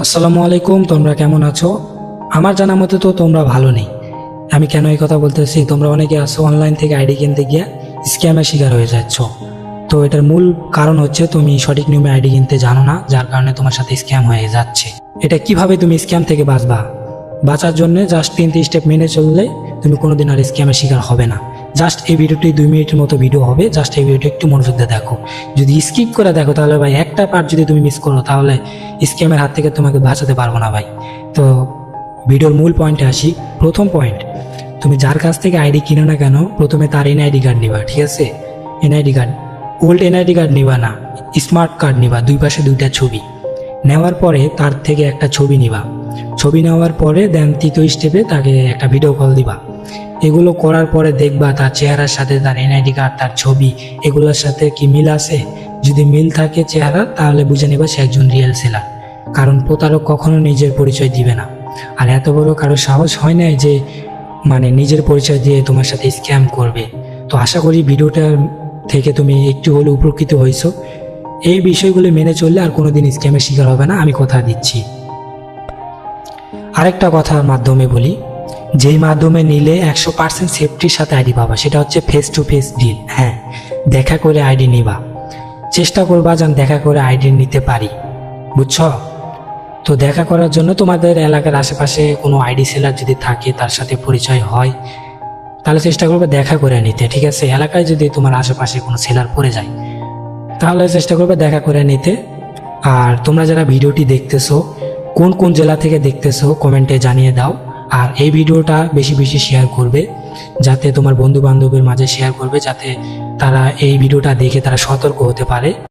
আসসালামু আলাইকুম, তোমরা কেমন আছো? আমার জানা মতে তো তোমরা ভালো নেই। আমি কেন এই কথা বলতেছি, তোমরা অনেকে আছো অনলাইন থেকে আইডি কিনতে গিয়ে স্ক্যামের শিকার হয়ে যাচ্ছ। তো এটার মূল কারণ হচ্ছে তুমি সঠিক নিয়মে আইডি কিনতে জানো না, যার কারণে তোমার সাথে স্ক্যাম হয়ে যাচ্ছে। এটা কিভাবে তুমি স্ক্যাম থেকে বাঁচবা? বাঁচার জন্য জাস্ট 3টি স্টেপ মেনে চললে তুমি কোনোদিন আর স্ক্যামের শিকার হবে না। জাস্ট এই ভিডিওটি 2 মিনিটের মতো ভিডিও হবে, জাস্ট এই ভিডিওটি একটু মনোযোগ দিয়ে দেখো। যদি স্কিপ করে দেখো তাহলে ভাই একটা পার্ট যদি তুমি মিস করো তাহলে স্ক্যামের হাত থেকে তোমাকে বাঁচাতে পারবো না ভাই। তো ভিডিওর মূল পয়েন্টে আসি। প্রথম পয়েন্ট, তুমি যার কাছ থেকে আইডি কিনো না কেন, প্রথমে তার এনআইডি কার্ড নিবা, ঠিক আছে? NID card, old NID card নিবা না, স্মার্ট কার্ড নিবা, দুই পাশে 2টা ছবি নেওয়ার পরে তার থেকে একটা ছবি নিবা। ছবি নেওয়ার পরে দেন 3য় স্টেপে তাকে একটা ভিডিও কল দিবা। এগুলো করার পরে দেখবা তার চেহারার সাথে তার এনআইডি কার্ড, তার ছবি, এগুলোর সাথে কি মিল আছে। যদি মিল থাকে চেহারা, তাহলে বুঝে নেবা সে একজন রিয়েল সেলার। কারণ প্রতারক কখনো নিজের পরিচয় দিবে না। আর এত বড় কারো সাহস হয় না যে নিজের পরিচয় দিয়ে তোমার সাথে স্ক্যাম করবে। তো আশা করি ভিডিওটার থেকে তুমি একটু হলে উপকৃত হয়েছো। এই বিষয়গুলো মেনে চললে আর কোনোদিন স্ক্যামের শিকার হবে না, আমি কথা দিচ্ছি। আরেকটা কথার মাধ্যমে বলি, যেই মাধ্যমে নিলে 100% সেফটির সাথে আইডি পাবা, সেটা হচ্ছে ফেস টু ফেস ডিল। হ্যাঁ, দেখা করে আইডি নিবা, চেষ্টা করবা যেন দেখা করে আইডি নিতে পারি, বুঝছো? তো দেখা করার জন্য তোমাদের এলাকার আশেপাশে কোনো আইডি সেলার যদি থাকে, তার সাথে পরিচয় হয়, তাহলে চেষ্টা করবে দেখা করে নিতে, ঠিক আছে? এলাকায় যদি তোমার আশেপাশে কোনো সেলার পড়ে যায় তাহলে চেষ্টা করবে দেখা করে নিতে। আর তোমরা যারা ভিডিওটি দেখতেছো, কোন কোন জেলা থেকে দেখতেছো কমেন্টে জানিয়ে দাও। আর এই ভিডিওটা বেশি বেশি শেয়ার করবে, যাতে তোমার বন্ধু বান্ধবের মাঝে শেয়ার করবে, যাতে তারা এই ভিডিওটা দেখে তারা সতর্ক হতে পারে।